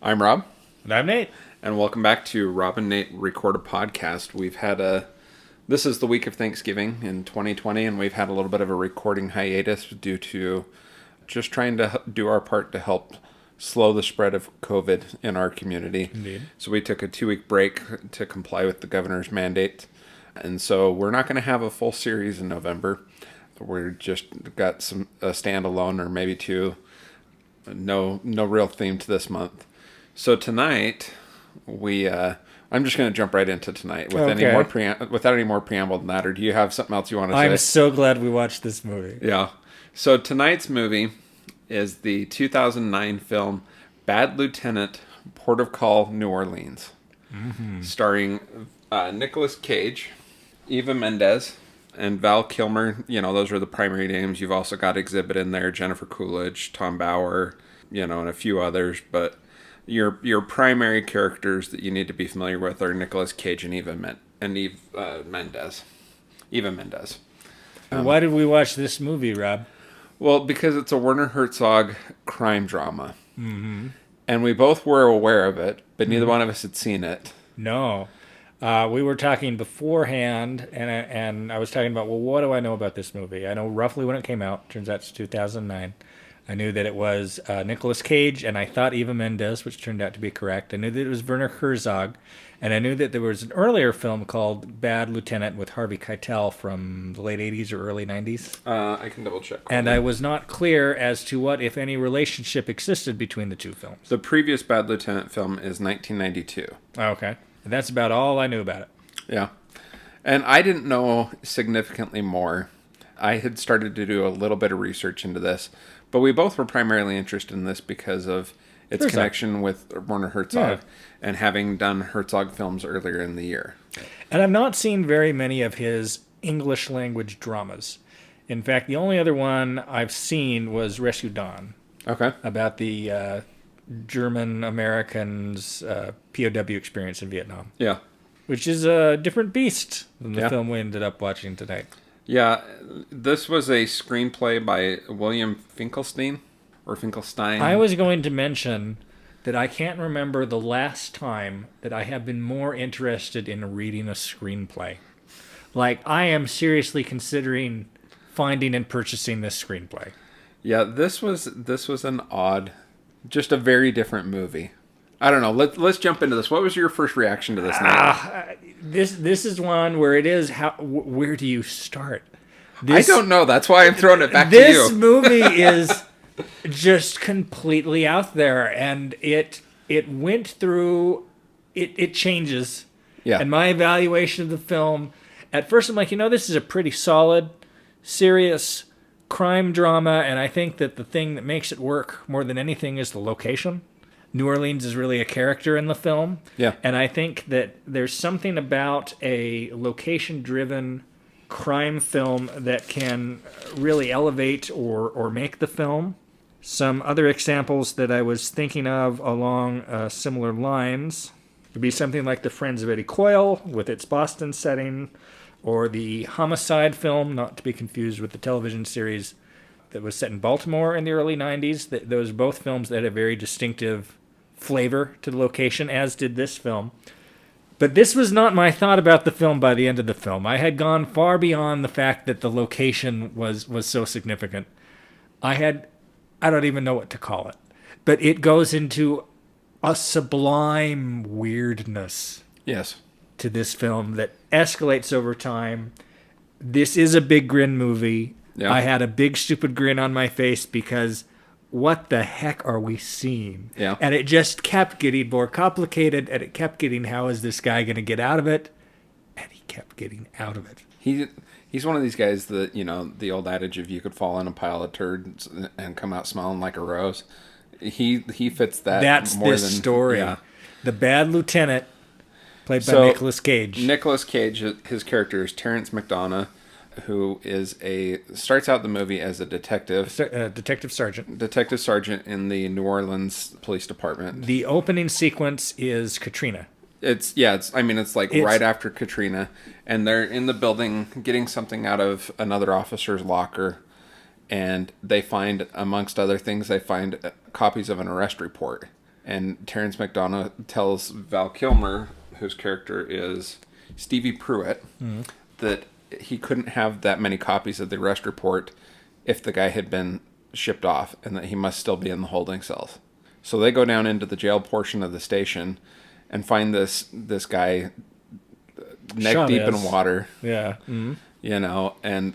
I'm Rob. And I'm Nate. And welcome back to Rob and Nate Record a Podcast. This is the week of Thanksgiving in 2020, and we've had a little bit of a recording hiatus due to just trying to do our part to help slow the spread of COVID in our community. Indeed. So we took a 2-week break to comply with the governor's mandate. And so we're not going to have a full series in November. We're just got a standalone or maybe two. No real theme to this month. So tonight, I'm just going to jump right into tonight without any more preamble than that. Or do you have something else you want to say? I'm so glad we watched this movie. Yeah. So tonight's movie is the 2009 film Bad Lieutenant, Port of Call, New Orleans, starring Nicolas Cage, Eva Mendes, and Val Kilmer. You know, those are the primary names. You've also got Exhibit in there, Jennifer Coolidge, Tom Bauer, and a few others, but your primary characters that you need to be familiar with are Nicolas Cage and Eva Mendes. Eva Mendes. Why did we watch this movie, Rob? Well, because it's a Werner Herzog crime drama. Mm-hmm. And we both were aware of it, but neither one of us had seen it. No. We were talking beforehand, and I was talking about, well, what do I know about this movie? I know roughly when it came out. Turns out it's 2009. I knew that it was Nicolas Cage, and I thought Eva Mendes, which turned out to be correct. I knew that it was Werner Herzog, and I knew that there was an earlier film called Bad Lieutenant with Harvey Keitel from the late 80s or early 90s. I can double check. And I was not clear as to what, if any, relationship existed between the two films. The previous Bad Lieutenant film is 1992. Okay. And that's about all I knew about it. Yeah. And I didn't know significantly more. I had started to do a little bit of research into this, but we both were primarily interested in this because of its connection with Werner Herzog and having done Herzog films earlier in the year. And I've not seen very many of his English language dramas. In fact, the only other one I've seen was Rescue Dawn. Okay. About the German Americans' POW experience in Vietnam. Yeah. Which is a different beast than the film we ended up watching tonight. Yeah, this was a screenplay by William Finkelstein. I was going to mention that I can't remember the last time that I have been more interested in reading a screenplay. Like, I am seriously considering finding and purchasing this screenplay. Yeah, this was an odd, just a very different movie. I don't know. Let's jump into this. What was your first reaction to this night? This is one where it is where do you start? I don't know. That's why I'm throwing it back to you. This movie is just completely out there, and it went through. It changes. Yeah. And my evaluation of the film, at first I'm like, this is a pretty solid, serious crime drama, and I think that the thing that makes it work more than anything is the location. New Orleans is really a character in the film. Yeah. And I think that there's something about a location-driven crime film that can really elevate or make the film. Some other examples that I was thinking of along similar lines would be something like The Friends of Eddie Coyle with its Boston setting, or the Homicide film, not to be confused with the television series that was set in Baltimore in the early 90s. Those are both films that had a very distinctive flavor to the location, as did this film. But this was not my thought about the film by the end of the film. I had gone far beyond the fact that the location was so significant. I don't even know what to call it. But it goes into a sublime weirdness. Yes. To this film that escalates over time. This is a big grin movie. Yeah. I had a big stupid grin on my face because what the heck are we seeing? Yeah. And it just kept getting more complicated, and it kept getting, how is this guy going to get out of it? And he kept getting out of it. He's one of these guys that, the old adage of you could fall in a pile of turds and come out smelling like a rose. He fits that. That's more this than, story. Yeah. The Bad Lieutenant, played by Nicolas Cage. Nicolas Cage, his character is Terrence McDonough, who starts out the movie as a detective. Detective sergeant. Detective sergeant in the New Orleans Police Department. The opening sequence is Katrina. It's right after Katrina, and they're in the building getting something out of another officer's locker, and they find, amongst other things, copies of an arrest report. And Terrence McDonough tells Val Kilmer, whose character is Stevie Pruitt, that he couldn't have that many copies of the arrest report if the guy had been shipped off, and that he must still be in the holding cells. So they go down into the jail portion of the station and find this guy neck deep in water. Yeah. You know, and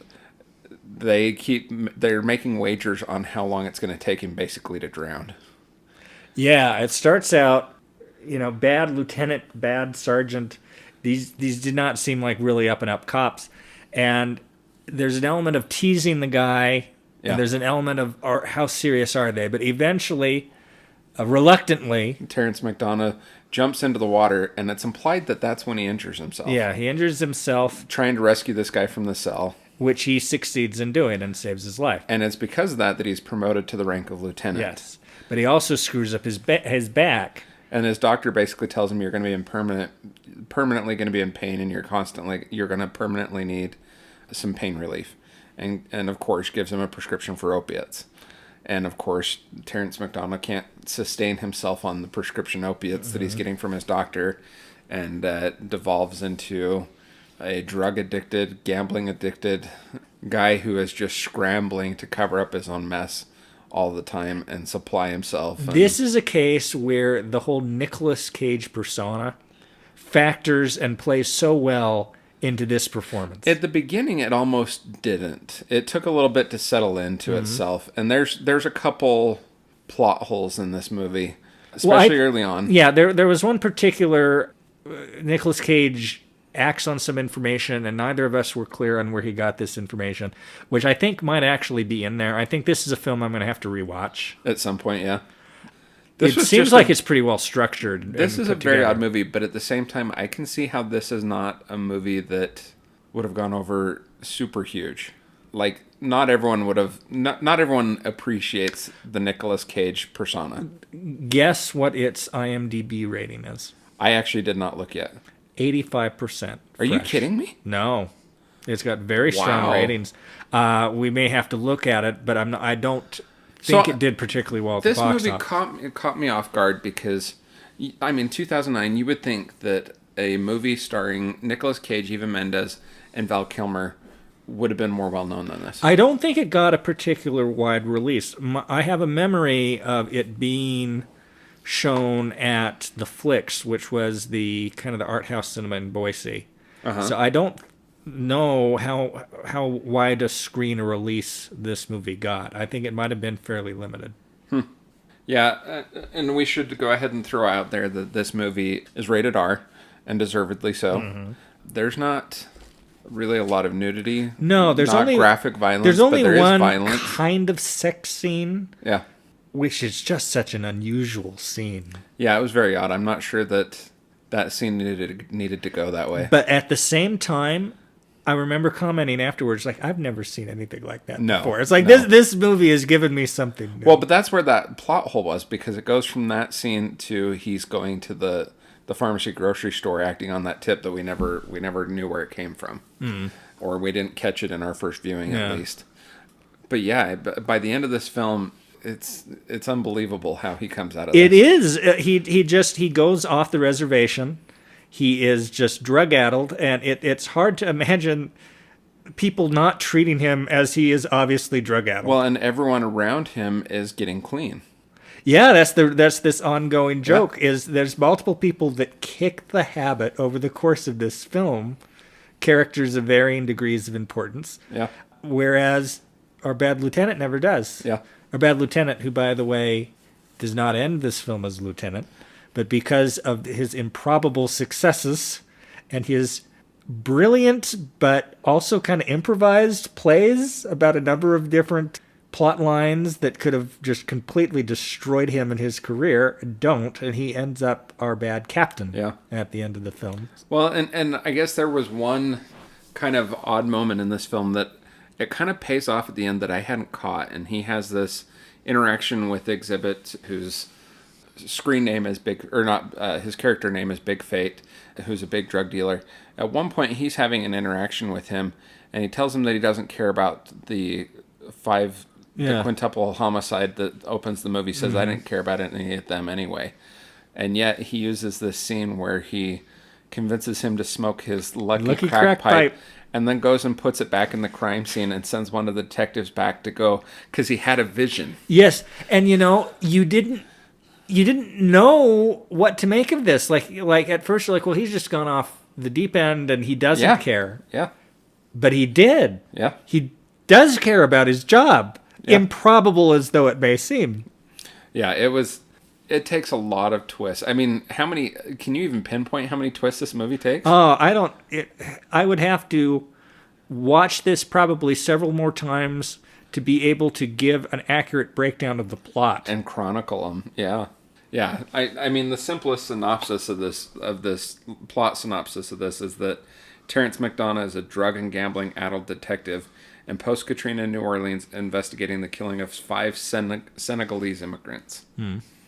they're making wagers on how long it's going to take him basically to drown. Yeah, it starts out, bad lieutenant, bad sergeant. These did not seem like really up and up cops. And there's an element of teasing the guy, and there's an element of how serious are they. But eventually, reluctantly, Terrence McDonough jumps into the water, and it's implied that that's when he injures himself. Yeah, he injures himself. Trying to rescue this guy from the cell. Which he succeeds in doing and saves his life. And it's because of that he's promoted to the rank of lieutenant. Yes. But he also screws up his back. And his doctor basically tells him you're going to be permanently going to be in pain, and you're going to permanently need some pain relief. And of course gives him a prescription for opiates. And of course Terrence McDonough can't sustain himself on the prescription opiates that he's getting from his doctor, and devolves into a drug-addicted, gambling-addicted guy who is just scrambling to cover up his own mess all the time and supply himself. This is a case where the whole Nicolas Cage persona factors and plays so well into this performance. At the beginning, it almost didn't. It took a little bit to settle into itself, and there's a couple plot holes in this movie, especially early on. Yeah, there was one particular Nicolas Cage acts on some information, and neither of us were clear on where he got this information, which I think might actually be in there. I think this is a film I'm going to have to rewatch at some point. Yeah, it seems like it's pretty well structured. This is a very odd movie, but at the same time, I can see how this is not a movie that would have gone over super huge. Like, not everyone appreciates the Nicolas Cage persona. Guess what its IMDb rating is? I actually did not look yet. 85%. Are you kidding me? No, it's got very strong ratings. We may have to look at it, but I don't think it did particularly well at the box office. This movie caught me off guard because, 2009, you would think that a movie starring Nicolas Cage, Eva Mendes, and Val Kilmer would have been more well known than this. I don't think it got a particular wide release. I have a memory of it being shown at the Flicks, which was the kind of the art house cinema in Boise. So I don't know how wide a screen or release this movie got. I think it might have been fairly limited. Yeah, and we should go ahead and throw out there that this movie is rated R, and deservedly so. There's not really a lot of nudity. No, there's not only graphic violence. There's only but there one is violence. kind of sex scene. Yeah. Which is just such an unusual scene. Yeah, it was very odd. I'm not sure that scene needed to go that way. But at the same time, I remember commenting afterwards, like, I've never seen anything like that before. It's like, this movie has given me something new. Well, but that's where that plot hole was, because it goes from that scene to he's going to the pharmacy grocery store acting on that tip that we never knew where it came from. Or we didn't catch it in our first viewing, at least. But yeah, by the end of this film, it's unbelievable how he comes out of this. It is. He goes off the reservation. He is just drug-addled, and it's hard to imagine people not treating him as he is obviously drug-addled. Well, and everyone around him is getting clean. Yeah, that's this ongoing joke, is there's multiple people that kick the habit over the course of this film, characters of varying degrees of importance. Yeah. Whereas our bad lieutenant never does. Yeah. Our bad lieutenant, who, by the way, does not end this film as lieutenant, but because of his improbable successes and his brilliant but also kind of improvised plays about a number of different plot lines that could have just completely destroyed him and his career, don't, and he ends up our bad captain at the end of the film. Well, and I guess there was one kind of odd moment in this film that it kind of pays off at the end that I hadn't caught, and he has this interaction with Exhibit, whose screen name is his character name is Big Fate, who's a big drug dealer. At one point, he's having an interaction with him, and he tells him that he doesn't care about the 5 the quintuple homicide that opens the movie, says, I didn't care about any of them anyway. And yet he uses this scene where he convinces him to smoke his lucky crack pipe, and then goes and puts it back in the crime scene and sends one of the detectives back to go, because he had a vision. Yes, and you didn't know what to make of this. Like at first you're like, well, he's just gone off the deep end and he doesn't care. Yeah. But he did. Yeah. He does care about his job. Yeah. Improbable as though it may seem. Yeah, it takes a lot of twists. I mean, can you even pinpoint how many twists this movie takes? Oh, I would have to watch this probably several more times to be able to give an accurate breakdown of the plot. And chronicle them, yeah. Yeah, I mean, the simplest synopsis of this plot synopsis of this is that Terrence McDonough is a drug and gambling addled detective in post-Katrina New Orleans investigating the killing of 5 Senegalese immigrants.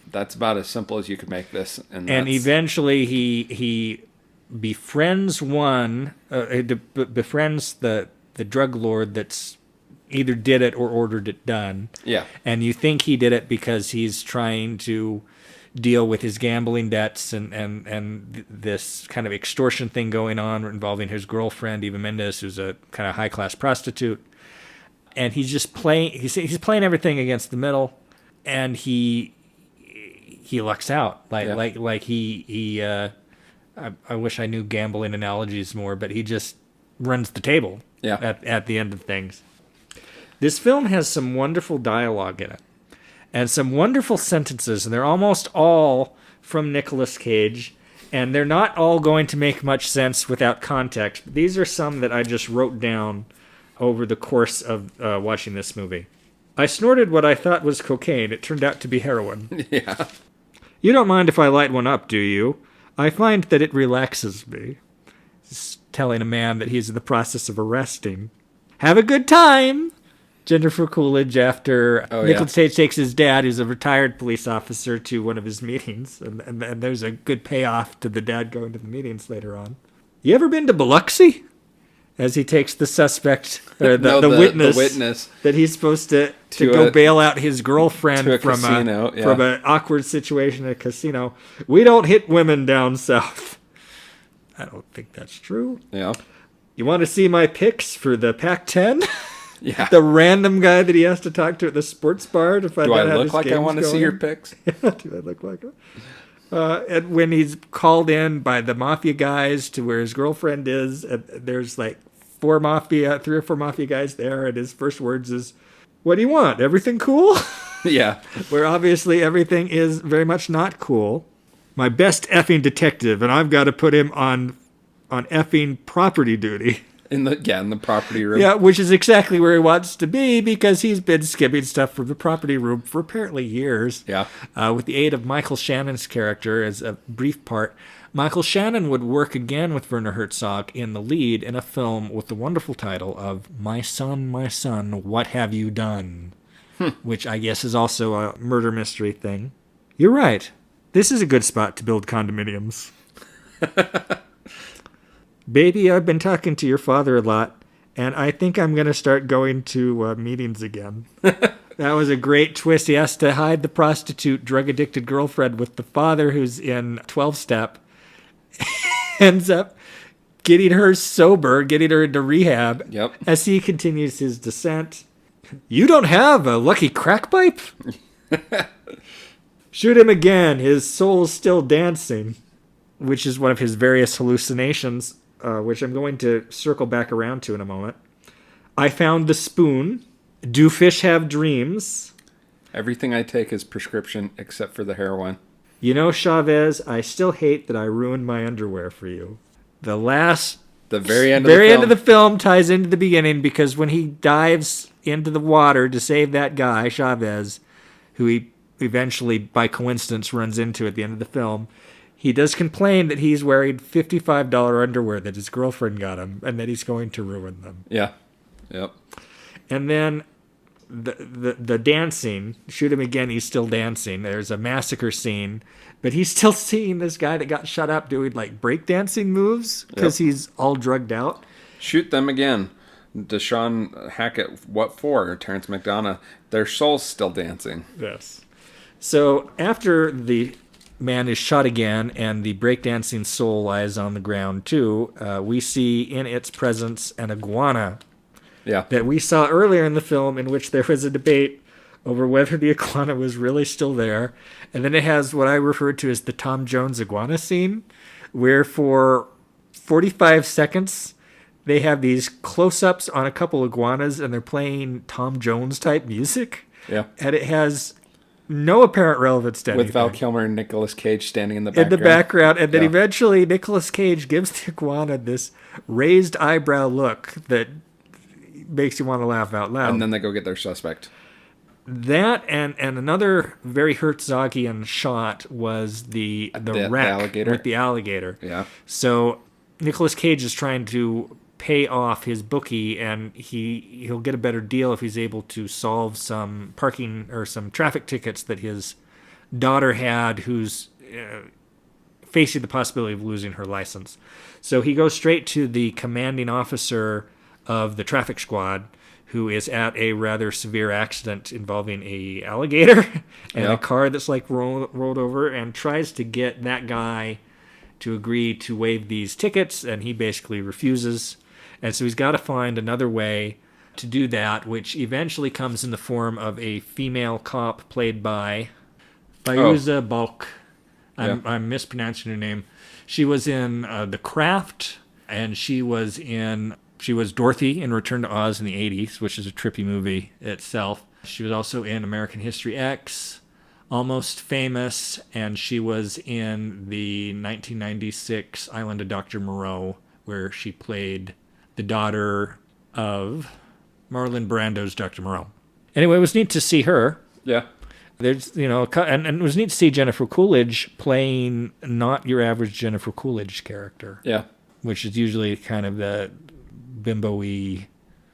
That's about as simple as you could make this. And eventually he befriends befriends the drug lord that's either did it or ordered it done. Yeah. And you think he did it because he's trying to deal with his gambling debts and this kind of extortion thing going on involving his girlfriend, Eva Mendes, who's a kind of high-class prostitute. And he's just playing, he's playing everything against the middle, and he lucks out. I wish I knew gambling analogies more, but he just runs the table at the end of things. This film has some wonderful dialogue in it and some wonderful sentences, and they're almost all from Nicolas Cage, and they're not all going to make much sense without context. But these are some that I just wrote down over the course of watching this movie. I snorted what I thought was cocaine. It turned out to be heroin. Yeah. You don't mind if I light one up, do you? I find that it relaxes me. He's telling a man that he's in the process of arresting. Have a good time! Jennifer Coolidge after Nicolas Cage takes his dad, who's a retired police officer, to one of his meetings. And there's a good payoff to the dad going to the meetings later on. You ever been to Biloxi? As he takes the suspect, or the witness that he's supposed to go bail out his girlfriend from an awkward situation at a casino. We don't hit women down south. I don't think that's true. Yeah. You want to see my picks for the Pac-10? Yeah. The random guy that he has to talk to at the sports bar to find out how his game's going. Do I look like I want to see your picks? Do I look like it? And when he's called in by the mafia guys to where his girlfriend is, there's like 3 or 4 mafia guys there, and his first words is, "What do you want? Everything cool?" Yeah. Where obviously everything is very much not cool. My best effing detective, and I've got to put him on effing property duty. In the property room. Yeah, which is exactly where he wants to be, because he's been skimming stuff from the property room for apparently years. Yeah. With the aid of Michael Shannon's character as a brief part. Michael Shannon would work again with Werner Herzog in the lead in a film with the wonderful title of My Son, What Have You Done? Which I guess is also a murder mystery thing. You're right. This is a good spot to build condominiums. Baby, I've been talking to your father a lot, and I think I'm going to start going to meetings again. That was a great twist. He has to hide the prostitute, drug-addicted girlfriend with the father who's in 12-step. Ends up getting her sober, getting her into rehab. Yep. As he continues his descent. You don't have a lucky crack pipe? Shoot him again. His soul's still dancing. Which is one of his various hallucinations, which I'm going to circle back around to in a moment. I found the spoon. Do fish have dreams? Everything I take is prescription except for the heroin. You know, Chavez, I still hate that I ruined my underwear for you. The very end of the film ties into the beginning, because when he dives into the water to save that guy, Chavez, who he eventually, by coincidence, runs into at the end of the film, he does complain that he's wearing $55 underwear that his girlfriend got him, and that he's going to ruin them. Yeah. Yep. And then the dancing, shoot him again, he's still dancing. There's a massacre scene, but he's still seeing this guy that got shut up doing like breakdancing moves because he's all drugged out. Shoot them again. Deshaun Hackett, what for? Terrence McDonough, their soul's still dancing. Yes. So after the man is shot again and the breakdancing soul lies on the ground too, we see in its presence an iguana Yeah. that we saw earlier in the film, in which there was a debate over whether the iguana was really still there. And then it has what I referred to as the Tom Jones iguana scene, where for 45 seconds they have these close-ups on a couple iguanas and they're playing Tom Jones type music. Yeah. And it has no apparent relevance to anything. With Val Kilmer and Nicolas Cage standing in the background. And then eventually Nicolas Cage gives the iguana this raised eyebrow look that makes you want to laugh out loud. And then they go get their suspect. That and another very Herzogian shot was the wreck alligator? with the alligator. Yeah. So Nicolas Cage is trying to pay off his bookie, and he'll get a better deal if he's able to solve some parking or some traffic tickets that his daughter had, who's facing the possibility of losing her license. So he goes straight to the commanding officer of the traffic squad, who is at a rather severe accident involving a alligator and a car that's like rolled over, and tries to get that guy to agree to waive these tickets, and he basically refuses. And so he's got to find another way to do that, which eventually comes in the form of a female cop played by Fairuza Balk. I'm mispronouncing her name. She was in The Craft, and she was Dorothy in Return to Oz in the 80s, which is a trippy movie itself. She was also in American History X, Almost Famous, and she was in the 1996 Island of Dr. Moreau, where she played the daughter of Marlon Brando's Dr. Moreau. Anyway, it was neat to see her. Yeah. There's, and it was neat to see Jennifer Coolidge playing not your average Jennifer Coolidge character. Yeah. Which is usually kind of the bimbo-y,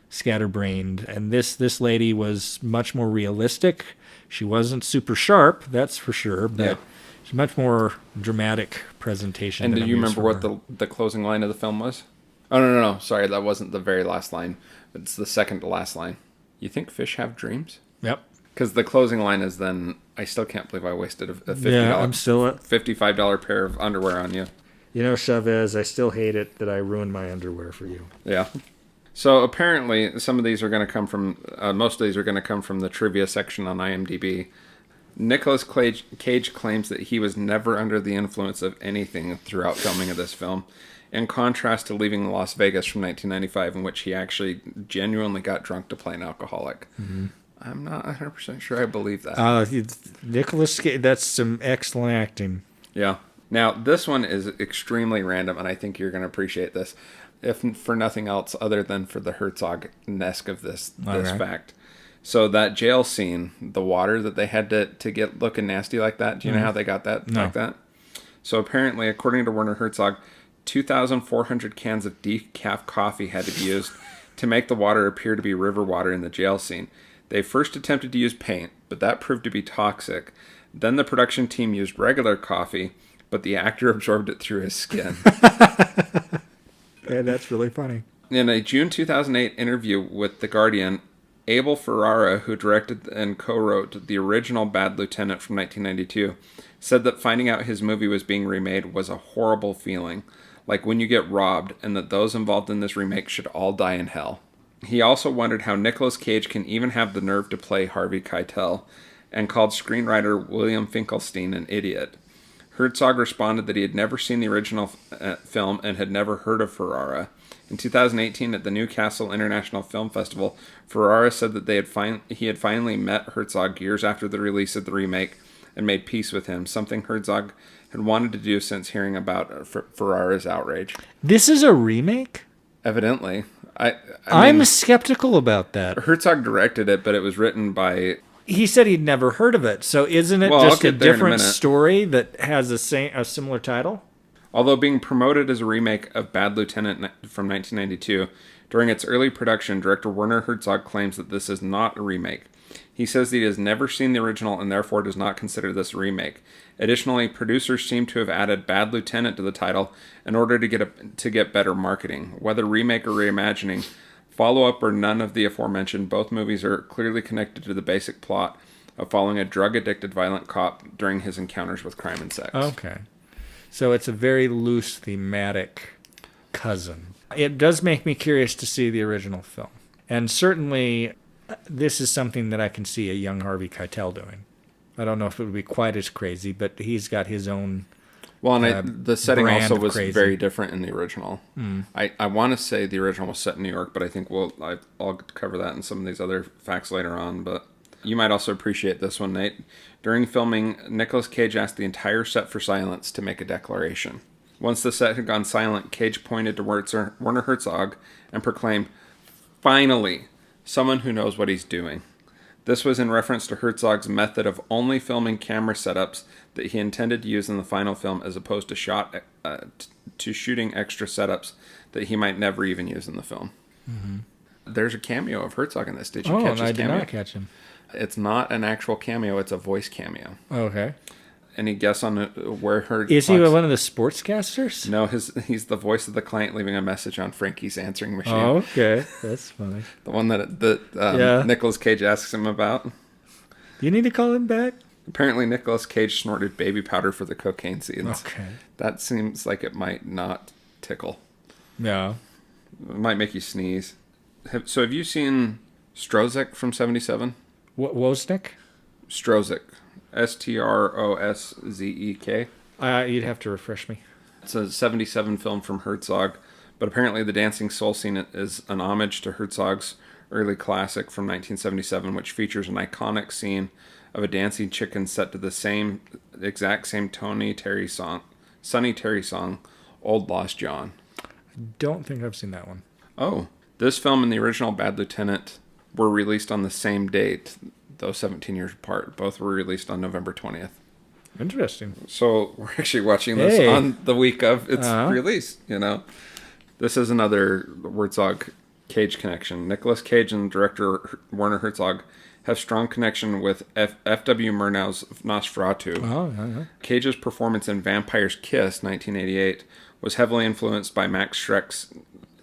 scatterbrained. And this lady was much more realistic. She wasn't super sharp, that's for sure, but she's much more dramatic presentation. And do you remember what the closing line of the film was? Oh, no. Sorry, that wasn't the very last line. It's the second to last line. You think fish have dreams? Yep. Because the closing line is then, I still can't believe I wasted a $50, I'm still at $55 pair of underwear on you. Chavez, I still hate it that I ruined my underwear for you. Yeah. So apparently, some of these are going to come from, most of these are going to come from the trivia section on IMDb. Nicolas Cage claims that he was never under the influence of anything throughout filming of this film, in contrast to leaving Las Vegas from 1995, in which he actually genuinely got drunk to play an alcoholic. Mm-hmm. I'm not 100% sure I believe that. Nicolas Cage, that's some excellent acting. Yeah. Now, this one is extremely random, and I think you're going to appreciate this, if for nothing else other than for the Herzog-esque of this fact. So that jail scene, the water that they had to get looking nasty like that, do you know how they got that like that? So apparently, according to Werner Herzog, 2,400 cans of decaf coffee had to be used to make the water appear to be river water in the jail scene. They first attempted to use paint, but that proved to be toxic. Then the production team used regular coffee, but the actor absorbed it through his skin. Yeah, that's really funny. In a June 2008 interview with The Guardian, Abel Ferrara, who directed and co-wrote the original Bad Lieutenant from 1992, said that finding out his movie was being remade was a horrible feeling, like when you get robbed, and that those involved in this remake should all die in hell. He also wondered how Nicolas Cage can even have the nerve to play Harvey Keitel, and called screenwriter William Finkelstein an idiot. Herzog responded that he had never seen the original film and had never heard of Ferrara. In 2018, at the Newcastle International Film Festival, Ferrara said that he had finally met Herzog years after the release of the remake and made peace with him, something Herzog had wanted to do since hearing about Ferrara's outrage. This is a remake? Evidently. I'm skeptical about that. Herzog directed it, but it was written by... He said he'd never heard of it, so isn't it just a different story that has a similar title? Although being promoted as a remake of Bad Lieutenant from 1992, during its early production, director Werner Herzog claims that this is not a remake. He says that he has never seen the original and therefore does not consider this a remake. Additionally, producers seem to have added Bad Lieutenant to the title in order to get better marketing. Whether remake or reimagining, Follow-up or none of the aforementioned, both movies are clearly connected to the basic plot of following a drug-addicted violent cop during his encounters with crime and sex. Okay. So it's a very loose thematic cousin. It does make me curious to see the original film. And certainly, this is something that I can see a young Harvey Keitel doing. I don't know if it would be quite as crazy, but he's got his own Well, and the setting brand also of was crazy. very different in the original. I want to say the original was set in New York, but I think I'll cover that in some of these other facts later on. But you might also appreciate this one, Nate. During filming, Nicolas Cage asked the entire set for silence to make a declaration. Once the set had gone silent, Cage pointed to Werner Herzog and proclaimed, "Finally, someone who knows what he's doing." This was in reference to Herzog's method of only filming camera setups that he intended to use in the final film, as opposed to shooting extra setups that he might never even use in the film. Mm-hmm. There's a cameo of Herzog in this. Did you catch his cameo? I did not catch him. It's not an actual cameo; it's a voice cameo. Okay. Any guess on where Herzog? Is he one of the sportscasters? No, he's the voice of the client leaving a message on Frankie's answering machine. Oh, okay, that's funny. The one that Nicolas Cage asks him about. You need to call him back? Apparently, Nicolas Cage snorted baby powder for the cocaine scenes. Okay. That seems like it might not tickle. Yeah. It might make you sneeze. So have you seen Strozek from 77? Wozniak? Strozek. Strozek. You'd have to refresh me. It's a 77 film from Herzog, but apparently the dancing soul scene is an homage to Herzog's early classic from 1977, which features an iconic scene of a dancing chicken set to the exact same Sonny Terry song, Old Lost John. I don't think I've seen that one. Oh, this film and the original Bad Lieutenant were released on the same date, though 17 years apart. Both were released on November 20th. Interesting. So we're actually watching this on the week of its release, This is another Herzog Cage connection. Nicolas Cage and director Werner Herzog have strong connection with F.W. Murnau's Nosferatu. Oh, yeah. Cage's performance in Vampire's Kiss, 1988, was heavily influenced by Max Schreck's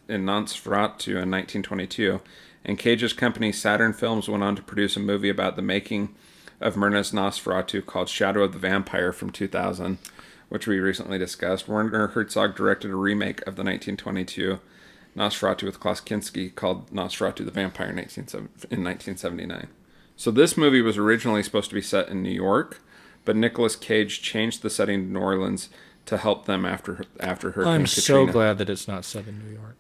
in Nosferatu in 1922, and Cage's company Saturn Films went on to produce a movie about the making of Murnau's Nosferatu called Shadow of the Vampire from 2000, which we recently discussed. Werner Herzog directed a remake of the 1922 Nosferatu with Klaus Kinski called Nosferatu the Vampire in 1979. So this movie was originally supposed to be set in New York, but Nicolas Cage changed the setting to New Orleans to help them after Hurricane Katrina. I'm so glad that it's not set in New York.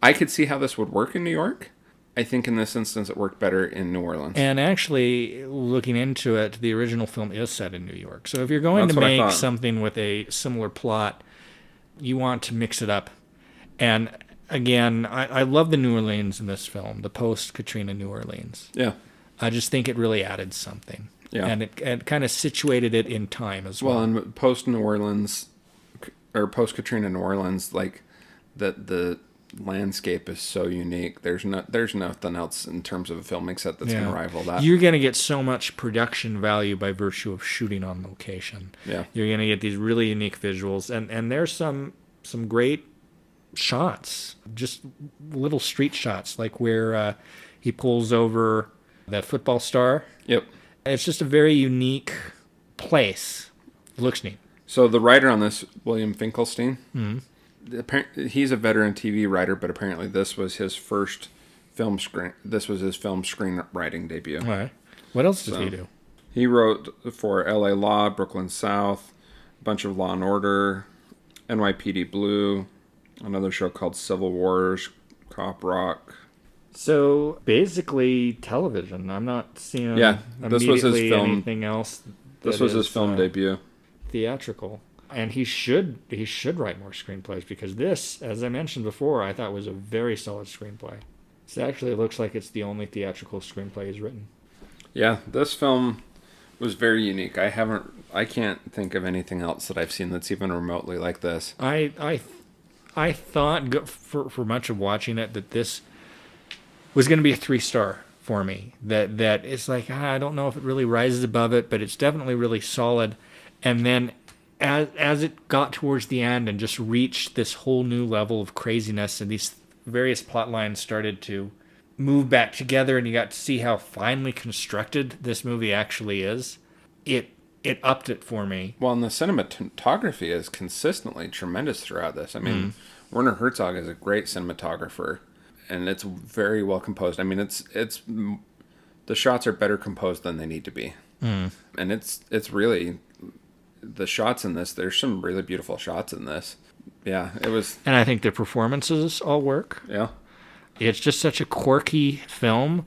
I could see how this would work in New York. I think in this instance it worked better in New Orleans. And actually, looking into it, the original film is set in New York. So if you're going to make something with a similar plot, you want to mix it up. And again, I love the New Orleans in this film, the post-Katrina New Orleans. Yeah. I just think it really added something. Yeah. And it kind of situated it in time as well. Well, and post-New Orleans, or post-Katrina New Orleans, like the landscape is so unique. There's nothing else in terms of a filming set that's going to rival that. You're going to get so much production value by virtue of shooting on location. Yeah. You're going to get these really unique visuals, and there's some great shots, just little street shots, like where he pulls over that football star. Yep. It's just a very unique place. It looks neat. So the writer on this, William Finkelstein, he's a veteran TV writer, but apparently this was his first film screenwriting debut. All right. What else does he do? He wrote for L.A. Law, Brooklyn South, a bunch of Law and Order, NYPD Blue, another show called Civil Wars, Cop Rock. So basically television. I'm not seeing this was his film. Anything else. This was his film debut. Theatrical. And he should write more screenplays, because this, as I mentioned before, I thought was a very solid screenplay. It actually looks like it's the only theatrical screenplay he's written. Yeah, this film was very unique. I can't think of anything else that I've seen that's even remotely like this. I thought for much of watching it that this was going to be a 3-star for me. That it's like, I don't know if it really rises above it, but it's definitely really solid. And then as it got towards the end and just reached this whole new level of craziness and these various plot lines started to move back together and you got to see how finely constructed this movie actually is, it upped it for me. Well, and the cinematography is consistently tremendous throughout this. I mean, Werner Herzog is a great cinematographer, and it's very well composed. I mean, it's the shots are better composed than they need to be, and it's really the shots in this. There's some really beautiful shots in this. Yeah, it was. And I think the performances all work. Yeah. It's just such a quirky film,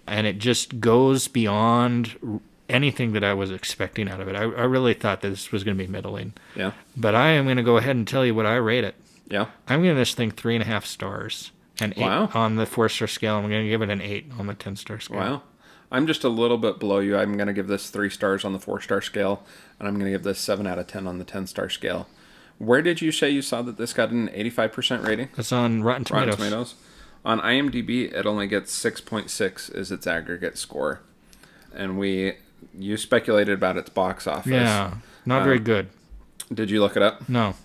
and it just goes beyond anything that I was expecting out of it. I really thought that this was going to be middling. Yeah. But I am going to go ahead and tell you what I rate it. Yeah. I'm giving this thing 3.5 stars. And 8 on the 4-star scale. I'm going to give it an 8 on the 10-star scale. Wow. I'm just a little bit below you. I'm going to give this 3 stars on the 4-star scale, and I'm going to give this 7 out of 10 on the 10-star scale. Where did you say you saw that this got an 85% rating? It's on Rotten Tomatoes. Rotten Tomatoes. On IMDb, it only gets 6.6 as its aggregate score. And you speculated about its box office. Yeah, not very good. Did you look it up? No.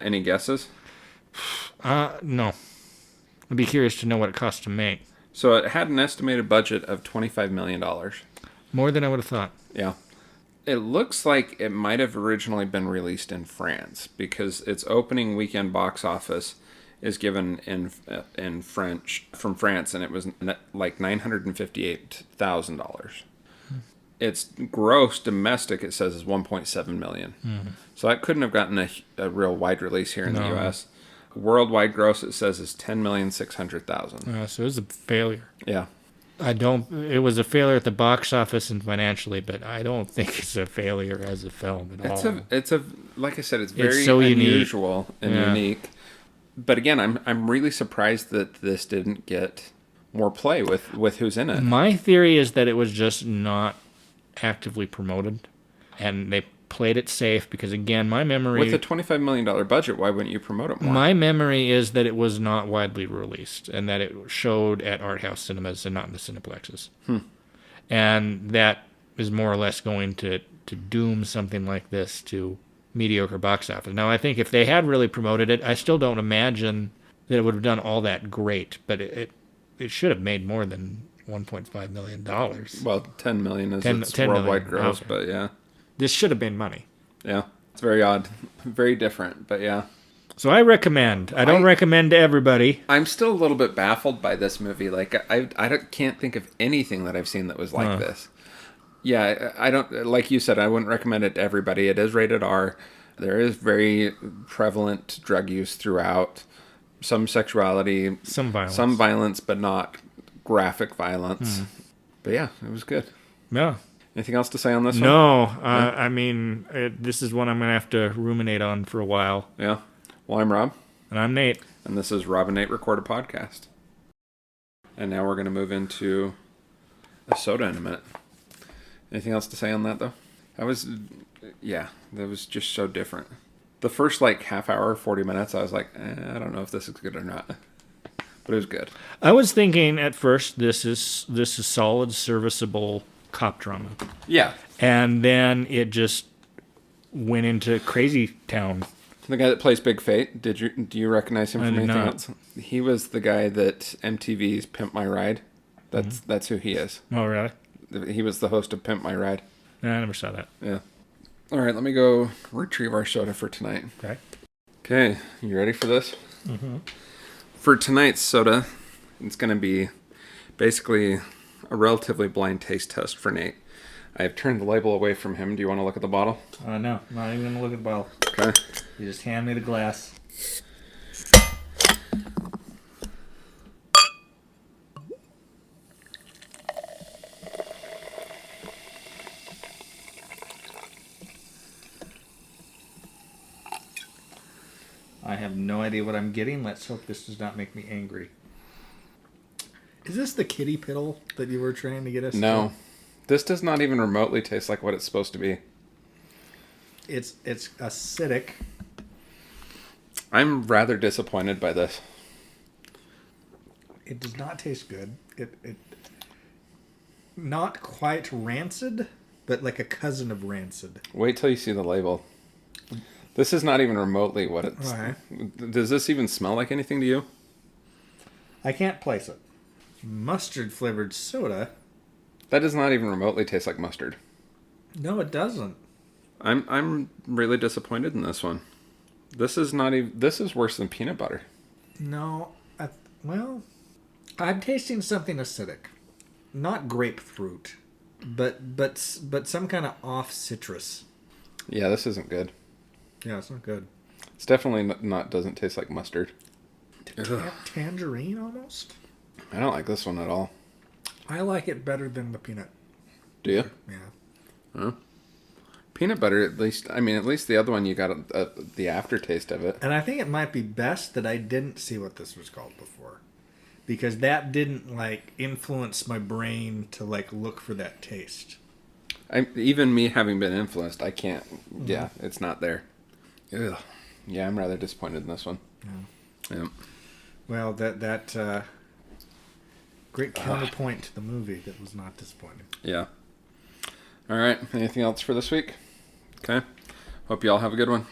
Any guesses? No. I'd be curious to know what it cost to make. So it had an estimated budget of $25 million. More than I would have thought. Yeah. It looks like it might have originally been released in France because its opening weekend box office is given in French from France, and it was like $958,000. Its gross domestic, it says, is $1.7 million. So that couldn't have gotten a real wide release here in the U.S. Worldwide gross, it says, is $10,600,000. So it was a failure. Yeah. It was a failure at the box office and financially, but I don't think it's a failure as a film at all. It's like I said, it's very so unusual and unique. But again, I'm really surprised that this didn't get more play with who's in it. My theory is that it was just not actively promoted, and they played it safe because, again, my memory... With a $25 million budget, why wouldn't you promote it more? My memory is that it was not widely released and that it showed at art house cinemas and not in the cineplexes. And that is more or less going to doom something like this to mediocre box office. Now, I think if they had really promoted it, I still don't imagine that it would have done all that great, but it should have made more than $1.5 million. Well, $10 million is its worldwide gross, but yeah. This should have made money. Yeah. It's very odd. Very different, but yeah. So I recommend. I don't recommend to everybody. I'm still a little bit baffled by this movie. Like, can't think of anything that I've seen that was like this. Yeah, I don't, like you said, I wouldn't recommend it to everybody. It is rated R. There is very prevalent drug use throughout. Some sexuality. Some violence, but not graphic violence. But yeah, it was good. Yeah. Anything else to say on this one? No. I mean, this is one I'm going to have to ruminate on for a while. Yeah. Well, I'm Rob. And I'm Nate. And this is Rob and Nate Record a Podcast. And now we're going to move into a soda in a minute. Anything else to say on that, though? That was just so different. The first, half hour, 40 minutes, I was like, I don't know if this is good or not. But it was good. I was thinking at first this is solid, serviceable cop drama. Yeah. And then it just went into crazy town. The guy that plays Big Fate, do you recognize him from anything else? He was the guy that MTV's Pimp My Ride. That's who he is. Oh, really? He was the host of Pimp My Ride. No, I never saw that. Yeah. All right, let me go retrieve our soda for tonight. Okay, you ready for this? Mm-hmm. For tonight's soda, it's going to be basically a relatively blind taste test for Nate. I have turned the label away from him. Do you want to look at the bottle? No, I'm not even going to look at the bottle. Okay. You just hand me the glass. I have no idea what I'm getting. Let's hope this does not make me angry. Is this the kitty piddle that you were trying to get us? No. This does not even remotely taste like what it's supposed to be. It's acidic. I'm rather disappointed by this. It does not taste good. It not quite rancid, but like a cousin of rancid. Wait till you see the label. This is not even remotely what it's... Okay. Does this even smell like anything to you? I can't place it. Mustard flavored soda? That does not even remotely taste like mustard. No, it doesn't. I'm really disappointed in this one. This is not even. This is worse than peanut butter. No, well, I'm tasting something acidic, not grapefruit, but some kind of off citrus. Yeah, this isn't good. Yeah, it's not good. It's definitely not doesn't taste like mustard. Tangerine almost. I don't like this one at all. I like it better than the peanut. Do you? Yeah. Huh? Peanut butter, at least. I mean, at least the other one you got the aftertaste of it. And I think it might be best that I didn't see what this was called before, because that didn't like influence my brain to like look for that taste. Even me having been influenced, I can't. Yeah, it's not there. Ugh. Yeah, I'm rather disappointed in this one. Yeah. Well, that great counterpoint to the movie that was not disappointing. Yeah. All right. Anything else for this week? Okay. Hope you all have a good one.